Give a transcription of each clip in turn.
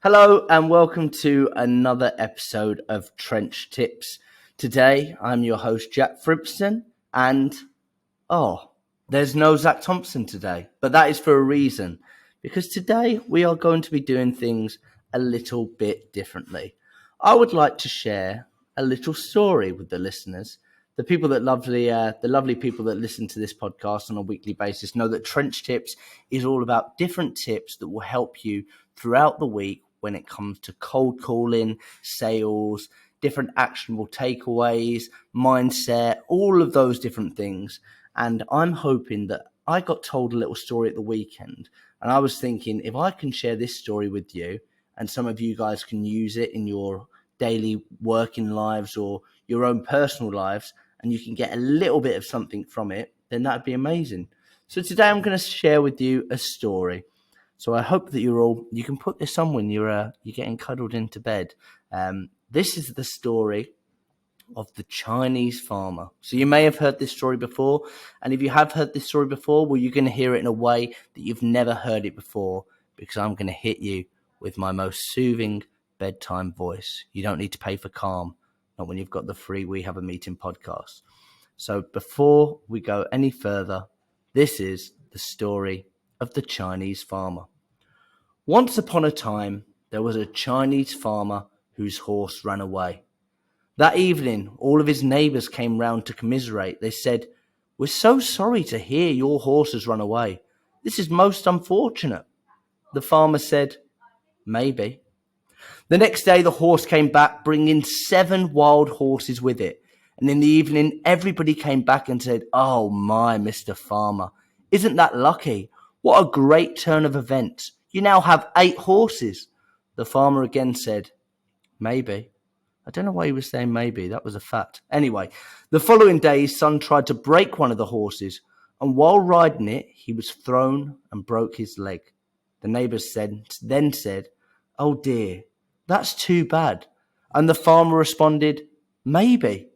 Hello and welcome to another episode of Trench Tips. Today I'm your host Jack Fribson and there's no Zach Thompson today, but that is for a reason because today we are going to be doing things a little bit differently. I would like to share a little story with the listeners. The lovely people that listen to this podcast on a weekly basis know that Trench Tips is all about different tips that will help you throughout the week when it comes to cold calling, sales, different actionable takeaways, mindset, all of those different things. And I'm hoping that I got told a little story at the weekend. And I was thinking, if I can share this story with you and some of you guys can use it in your daily working lives or your own personal lives, and you can get a little bit of something from it, then that'd be amazing. So today I'm going to share with you a story. So I hope that you can put this on when you're getting cuddled into bed. This is the story of the Chinese farmer. So you may have heard this story before. And if you have heard this story before, well, you're going to hear it in a way that you've never heard it before, because I'm going to hit you with my most soothing bedtime voice. You don't need to pay for calm, not when you've got the free We Have a Meeting podcast. So before we go any further, this is the story of the Chinese farmer. Once upon a time, there was a Chinese farmer whose horse ran away. That evening, all of his neighbours came round to commiserate. They said, "We're so sorry to hear your horse has run away. This is most unfortunate." The farmer said, "Maybe." The next day, the horse came back, bringing 7 wild horses with it. And in the evening, everybody came back and said, "Oh my, Mr. Farmer, isn't that lucky? What a great turn of events. You now have 8 horses." The farmer again said, "Maybe." I don't know why he was saying maybe. That was a fact. Anyway, the following day, his son tried to break one of the horses. And while riding it, he was thrown and broke his leg. The neighbours then said, "Oh dear, that's too bad." And the farmer responded, "Maybe."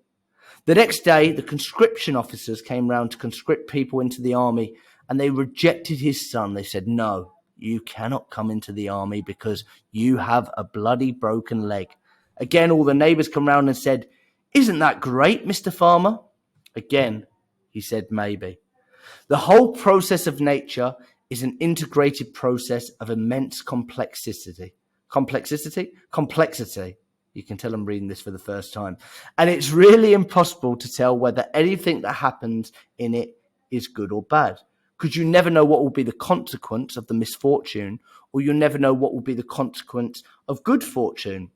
The next day, the conscription officers came round to conscript people into the army, and they rejected his son. They said, "No, you cannot come into the army because you have a bloody broken leg." Again, all the neighbours come round and said, "Isn't that great, Mr. Farmer?" Again, he said, "Maybe." The whole process of nature is an integrated process of immense complexity. Complexity. You can tell I'm reading this for the first time. And it's really impossible to tell whether anything that happens in it is good or bad, because you never know what will be the consequence of the misfortune, or you never know what will be the consequence of good fortune.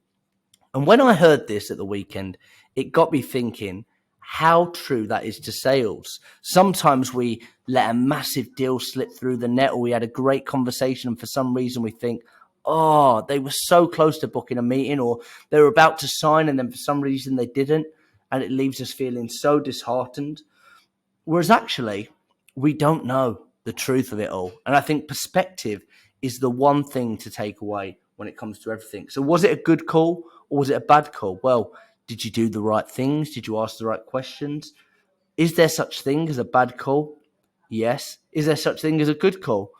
And when I heard this at the weekend, it got me thinking how true that is to sales. Sometimes we let a massive deal slip through the net, or we had a great conversation, and for some reason we think, "Oh, they were so close to booking a meeting," or they were about to sign and then for some reason they didn't. And it leaves us feeling so disheartened. Whereas actually, we don't know the truth of it all. And I think perspective is the one thing to take away when it comes to everything. So was it a good call or was it a bad call? Well, did you do the right things? Did you ask the right questions? Is there such thing as a bad call? Yes. Is there such thing as a good call?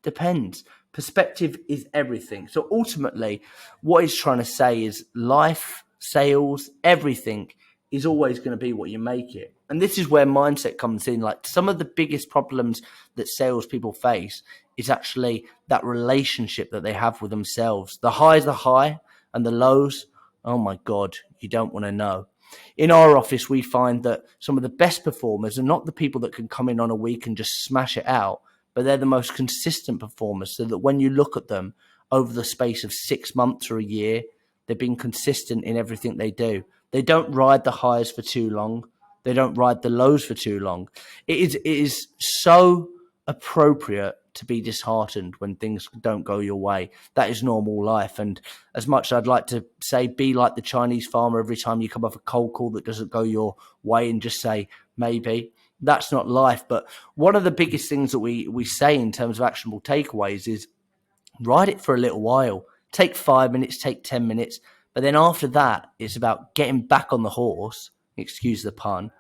Depends. Perspective is everything. So ultimately, what he's trying to say is life, sales, everything is always going to be what you make it. And this is where mindset comes in. Like, some of the biggest problems that salespeople face is actually that relationship that they have with themselves. The highs are high and the lows, oh my God, you don't want to know. In our office, we find that some of the best performers are not the people that can come in on a week and just smash it out, but they're the most consistent performers, so that when you look at them over the space of 6 months or a year, they've been consistent in everything they do. They don't ride the highs for too long. They don't ride the lows for too long. It is so appropriate to be disheartened when things don't go your way. That is normal life. And as much as I'd like to say, be like the Chinese farmer every time you come off a cold call that doesn't go your way and just say, maybe, that's not life. But one of the biggest things that we say in terms of actionable takeaways is ride it for a little while. Take 5 minutes, take 10 minutes. But then after that, it's about getting back on the horse, excuse the pun,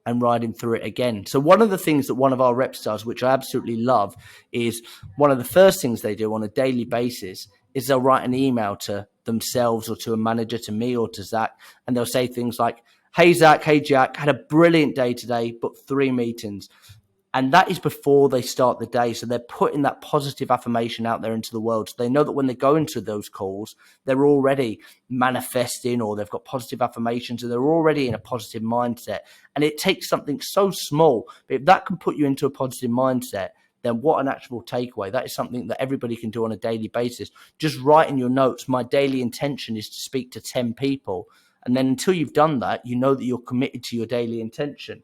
and riding through it again. So one of the things that one of our reps does, which I absolutely love, is one of the first things they do on a daily basis is they'll write an email to themselves or to a manager, to me or to Zach, and they'll say things like, "Hey Zach, hey Jack, had a brilliant day today, but 3 meetings." And that is before they start the day. So they're putting that positive affirmation out there into the world. So they know that when they go into those calls, they're already manifesting, or they've got positive affirmations, and they're already in a positive mindset. And it takes something so small, but if that can put you into a positive mindset, then what an actual takeaway. That is something that everybody can do on a daily basis. Just write in your notes, my daily intention is to speak to 10 people. And then until you've done that, you know that you're committed to your daily intention.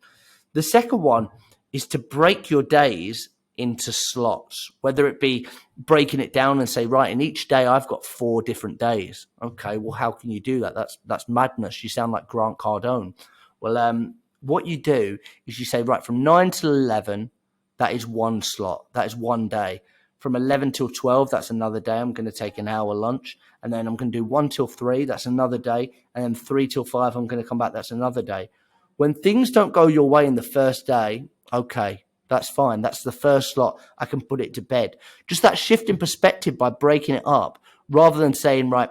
The second one is to break your days into slots, whether it be breaking it down and say, right, in each day I've got 4 different days. Okay, well, how can you do that? That's madness. You sound like Grant Cardone. Well, what you do is you say, right, from 9 till 11, that is one slot. That is one day. From 11 till 12, that's another day. I'm going to take an hour lunch. And then I'm going to do 1 till 3, that's another day. And then 3 till 5, I'm going to come back, that's another day. When things don't go your way in the first day, okay, that's fine. That's the first slot. I can put it to bed. Just that shift in perspective by breaking it up, rather than saying, right,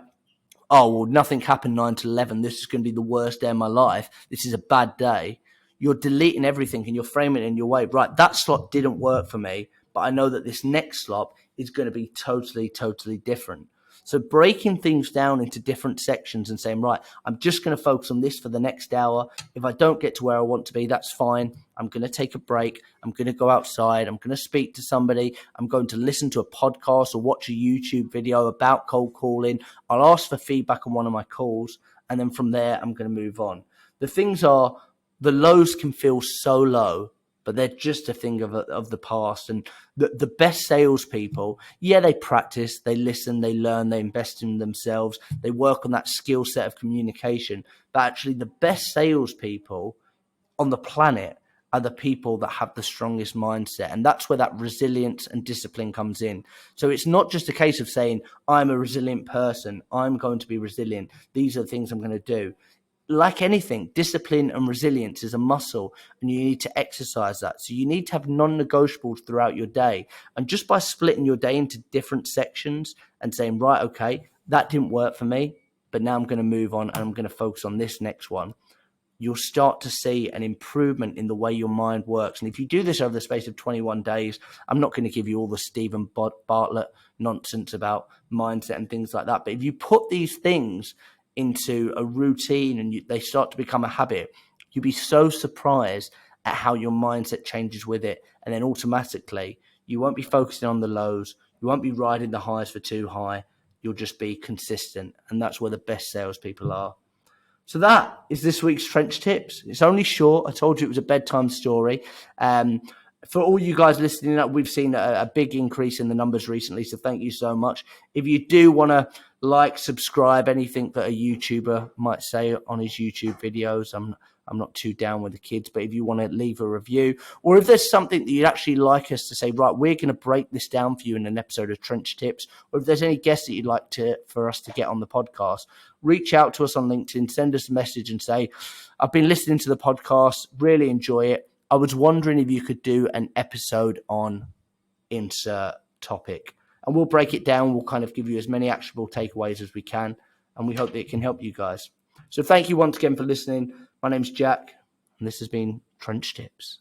oh, well, nothing happened 9 to 11. This is going to be the worst day of my life. This is a bad day. You're deleting everything and you're framing it in your way. Right, that slot didn't work for me, but I know that this next slot is going to be totally, totally different. So breaking things down into different sections and saying, right, I'm just going to focus on this for the next hour. If I don't get to where I want to be, that's fine. I'm going to take a break. I'm going to go outside. I'm going to speak to somebody. I'm going to listen to a podcast or watch a YouTube video about cold calling. I'll ask for feedback on one of my calls. And then from there, I'm going to move on. The things are, the lows can feel so low, but they're just a thing of the past. And the best salespeople, yeah, they practice, they listen, they learn, they invest in themselves, they work on that skill set of communication. But actually, the best salespeople on the planet are the people that have the strongest mindset. And that's where that resilience and discipline comes in. So it's not just a case of saying, I'm a resilient person, I'm going to be resilient, these are the things I'm going to do. Like anything, discipline and resilience is a muscle, and you need to exercise that. So you need to have non-negotiables throughout your day. And just by splitting your day into different sections and saying, right, okay, that didn't work for me, but now I'm going to move on and I'm going to focus on this next one, you'll start to see an improvement in the way your mind works. And if you do this over the space of 21 days, I'm not going to give you all the Stephen Bartlett nonsense about mindset and things like that. But if you put these things into a routine and they start to become a habit, you'll be so surprised at how your mindset changes with it. And then automatically, you won't be focusing on the lows. You won't be riding the highs for too high. You'll just be consistent. And that's where the best salespeople are. So that is this week's Trench Tips. It's only short. I told you it was a bedtime story. For all you guys listening up, we've seen a big increase in the numbers recently, so thank you so much. If you do want to like, subscribe, anything that a YouTuber might say on his YouTube videos, I'm not too down with the kids, but if you want to leave a review, or if there's something that you'd actually like us to say, right, we're going to break this down for you in an episode of Trench Tips, or if there's any guests that you'd like for us to get on the podcast, reach out to us on LinkedIn, send us a message and say, I've been listening to the podcast, really enjoy it. I was wondering if you could do an episode on insert topic, and we'll break it down. We'll kind of give you as many actionable takeaways as we can, and we hope that it can help you guys. So thank you once again for listening. My name's Jack, and this has been Trench Tips.